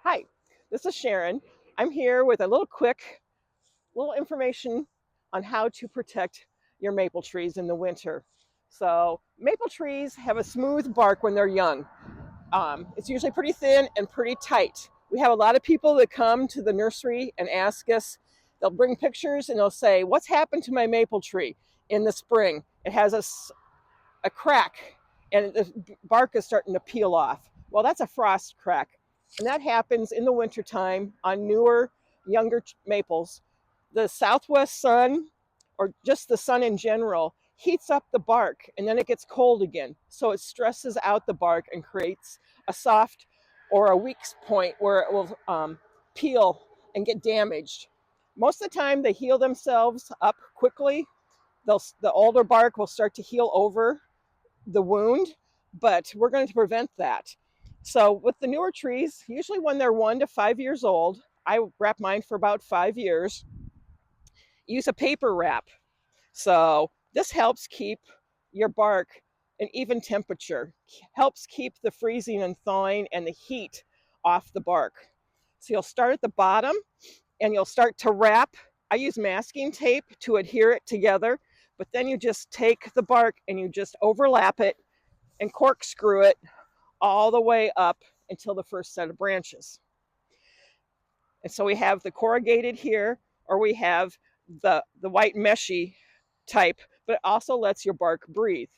Hi, this is Sharon. I'm here with a little information on how to protect your maple trees in the winter. So, maple trees have a smooth bark when they're young. It's usually pretty thin and pretty tight. We have a lot of people that come to the nursery and ask us, they'll bring pictures and they'll say, "What's happened to my maple tree in the spring? It has a crack and the bark is starting to peel off." Well, that's a frost crack. And that happens in the wintertime on newer, younger maples. The southwest sun, or just the sun in general, heats up the bark and then it gets cold again. So it stresses out the bark and creates a soft or a weak point where it will peel and get damaged. Most of the time, they heal themselves up quickly. The older bark will start to heal over the wound, but we're going to prevent that. So with the newer trees, usually when they're 1 to 5 years old, I wrap mine for about 5 years. Use a paper wrap. So this helps keep your bark an even temperature, helps keep the freezing and thawing and the heat off the bark. So you'll start at the bottom and you'll start to wrap. I use masking tape to adhere it together, but then you just take the bark and you just overlap it and corkscrew it all the way up until the first set of branches. And so we have the corrugated here, or we have the white meshy type, but it also lets your bark breathe.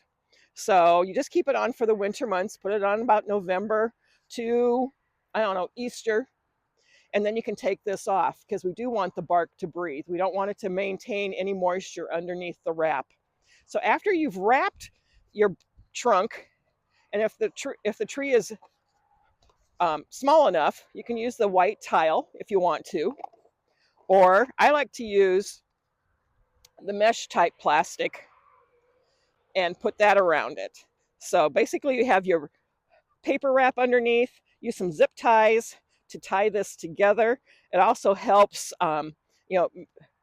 So you just keep it on for the winter months, put it on about November to, I don't know, Easter, and then you can take this off because we do want the bark to breathe. We don't want it to maintain any moisture underneath the wrap. So after you've wrapped your trunk, and if the tree is small enough, you can use the white tile if you want to, or I like to use the mesh type plastic and put that around it. So basically, you have your paper wrap underneath. Use some zip ties to tie this together. It also helps, you know,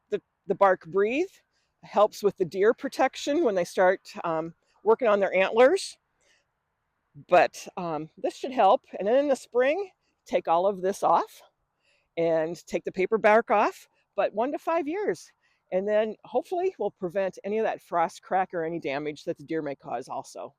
the bark breathe. Helps with the deer protection when they start working on their antlers. But this should help. And then in the spring, take all of this off and take the paper bark off, but 1 to 5 years. And then hopefully we'll prevent any of that frost crack or any damage that the deer may cause also.